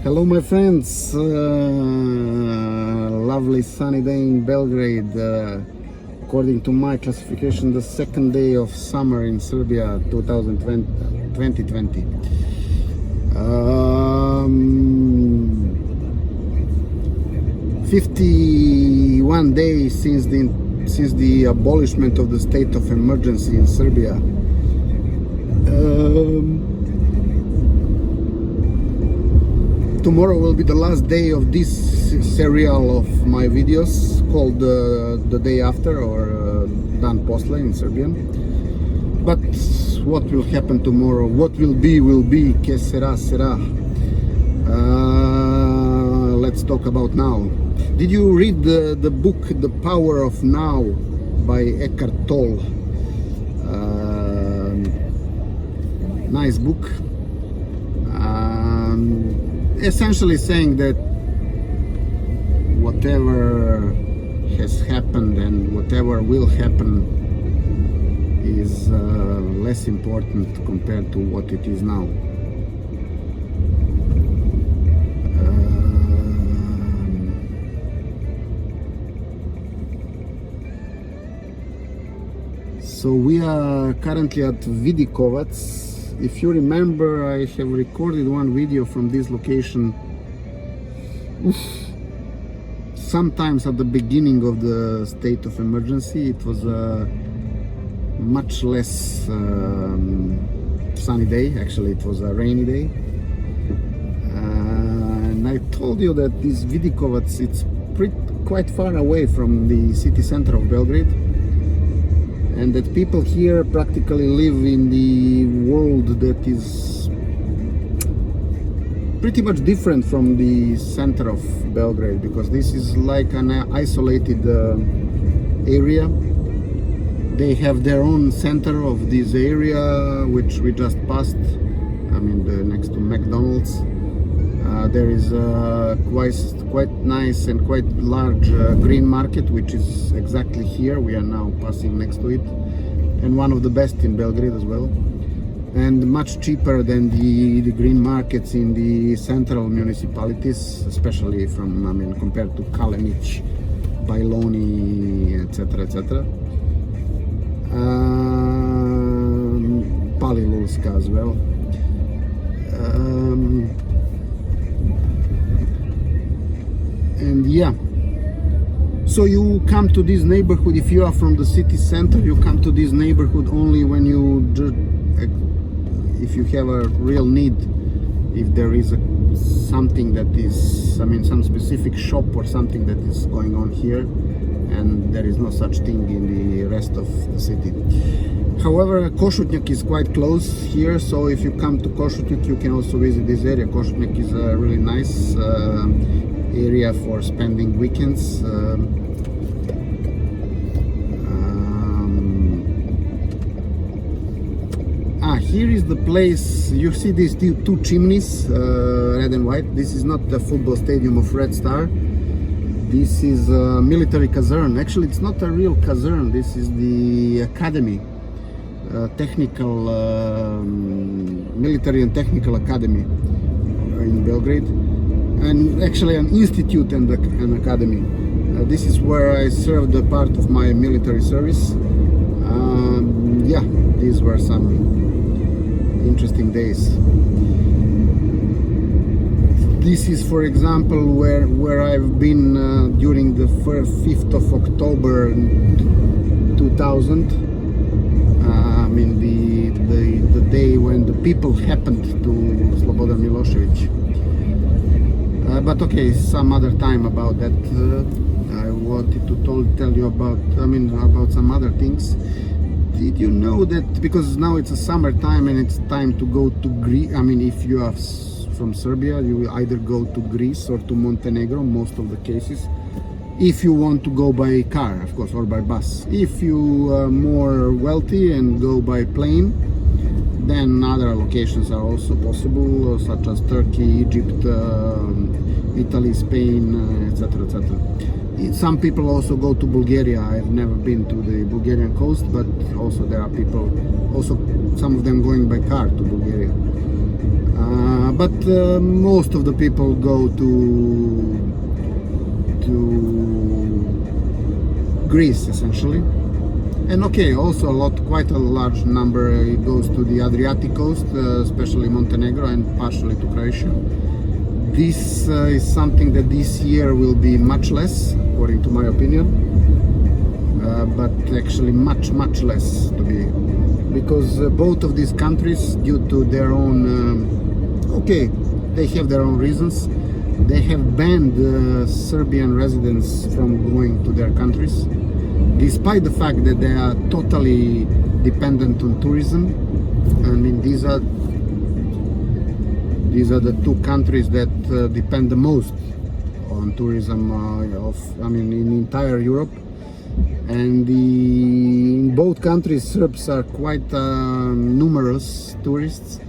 Hello my friends, lovely sunny day in Belgrade, according to my classification the second day of summer in Serbia 2020. 51 days since the abolishment of the state of emergency in Serbia. Tomorrow will be the last day of this serial of my videos called the day after, or Dan Posle in Serbian. But what will happen tomorrow, what will be, que sera, sera. Let's talk about now. Did you read the book The Power of Now by Eckhart Tolle? Nice book. Essentially saying that whatever has happened and whatever will happen is less important compared to what it is now. So we are currently at Vidikovac. If you remember, I have recorded one video from this location sometimes at the beginning of the state of emergency. It was a much less sunny day. Actually, it was a rainy day. And I told you that this Vidikovac, it's quite far away from the city center of Belgrade, and that people here practically live in the world that is pretty much different from the center of Belgrade, because this is like an isolated area. They have their own center of this area, which we just passed, I mean next to McDonald's. There is a quite nice and quite large green market, which is exactly here. We are now passing next to it, and one of the best in Belgrade as well, and much cheaper than the green markets in the central municipalities, especially from, I mean, compared to Kalenic, Bajloni, etc., etc. Palilulska as well. And yeah, so you come to this neighborhood, if you are from the city center, you come to this neighborhood only when if you have a real need, if there is something that is, I mean, some specific shop or something that is going on here, and there is no such thing in the rest of the city. However, Košutnjak is quite close here, so if you come to Košutnjak, you can also visit this area. Košutnjak is a really nice area for spending weekends. Here is the place. You see these two chimneys, red and white. This is not the football stadium of Red Star. This is a military caserne. Actually, it's not a real caserne. This is the academy, technical, military and technical academy in Belgrade, and actually an institute and an academy. This is where I served a part of my military service. Yeah, these were some interesting days. This is, for example, where I've been during the 5th of October 2000. I mean the day when the people happened to Slobodan Milošević. But okay, some other time about that. I wanted to tell you about, I mean, about some other things. Did you know that, because now it's a summertime and it's time to go to Greece, I mean, if you are from Serbia, you will either go to Greece or to Montenegro, most of the cases, if you want to go by car, of course, or by bus. If you are more wealthy and go by plane, then other locations are also possible, such as Turkey, Egypt, Italy, Spain, etc., etc. Some people also go to Bulgaria. I've never been to the Bulgarian coast, but also there are people, also some of them going by car to Bulgaria. But most of the people go to Greece essentially, and okay, also quite a large number goes to the Adriatic coast, especially Montenegro and partially to Croatia. This is something that this year will be much less, according to my opinion, but actually much less to be, because both of these countries, due to their own, okay, they have their own reasons. They have banned Serbian residents from going to their countries, despite the fact that they are totally dependent on tourism. I mean, these are the two countries that depend the most on tourism in entire Europe. And in both countries, Serbs are quite numerous tourists.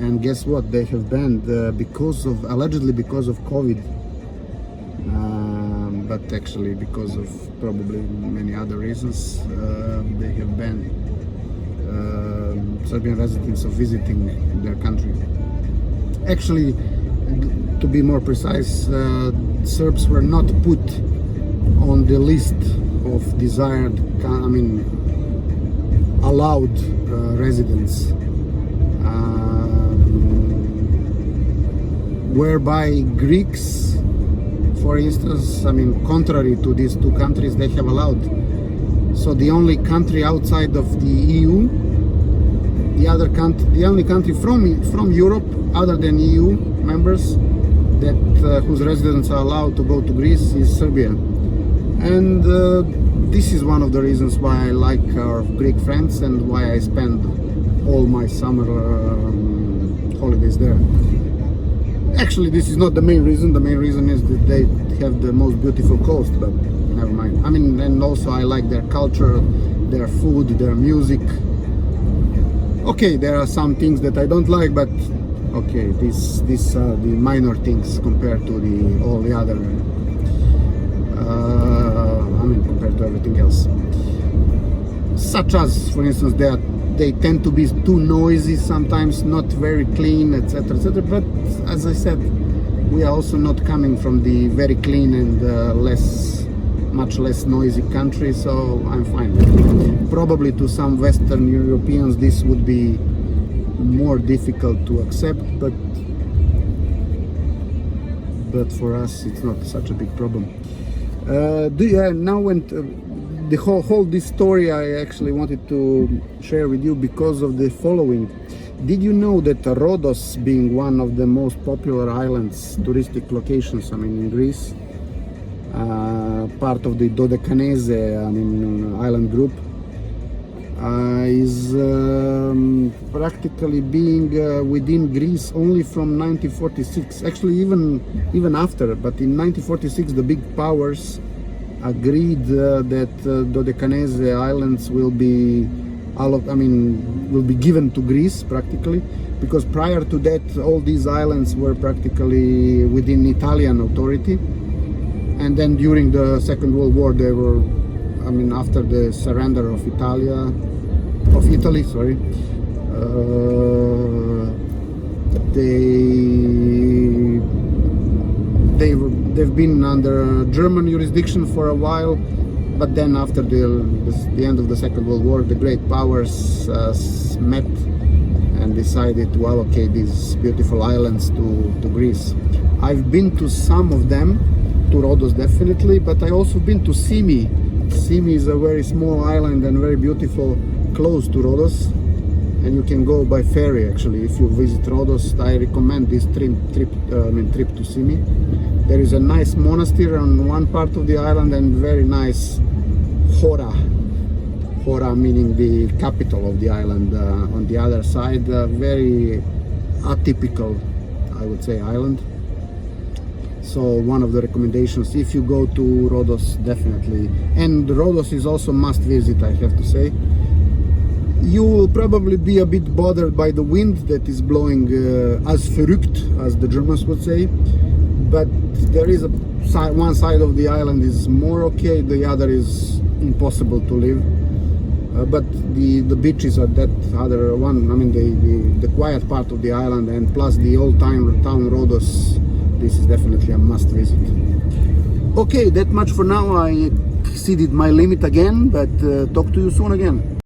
And guess what? They have banned allegedly because of COVID, but actually because of probably many other reasons. They have banned Serbian residents of visiting their country. Actually, to be more precise, Serbs were not put on the list of desired, allowed residents. Whereby Greeks, for instance, contrary to these two countries, they have allowed. So the only country outside of the EU, the only country from Europe other than EU members that whose residents are allowed to go to Greece is Serbia. And this is one of the reasons why I like our Greek friends and why I spend all my summer holidays there. Actually, this is not the main reason. The main reason is that they have the most beautiful coast, but never mind. And also I like their culture, their food, their music. Okay, there are some things that I don't like, but okay, these are the minor things compared to all the other, compared to everything else. Such as, for instance, they tend to be too noisy sometimes, not very clean, etc., etc. But as I said, we are also not coming from the very clean and much less noisy country, so I'm fine. Probably to some Western Europeans this would be more difficult to accept, but for us it's not such a big problem. The whole this story I actually wanted to share with you because of the following. Did you know that Rhodes, being one of the most popular islands, touristic locations, in Greece, part of the Dodecanese, island group, is practically being within Greece only from 1946. Actually, even after, but in 1946, the big powers agreed that Dodecanese islands will be given to Greece practically, because prior to that all these islands were practically within Italian authority, and then during the Second World War they were, after the surrender of Italy, they've been under German jurisdiction for a while, but then after the end of the Second World War, the great powers met and decided to allocate these beautiful islands to Greece. I've been to some of them, to Rhodes definitely, but I also been to Simi. Simi is a very small island and very beautiful, close to Rhodes, and you can go by ferry. Actually, if you visit Rhodes, I recommend this trip to Simi. There is a nice monastery on one part of the island and very nice Hora meaning the capital of the island, on the other side. Very atypical, I would say, island. So one of the recommendations, if you go to Rhodes, definitely. And Rhodes is also must visit, I have to say. You will probably be a bit bothered by the wind that is blowing as verrückt, as the Germans would say. But there is one side of the island is more okay, the other is impossible to live. but the beaches are that other one. I mean the quiet part of the island, and plus the old town Rhodes. This is definitely a must visit. Okay, that much for now. I exceeded my limit again, but talk to you soon again.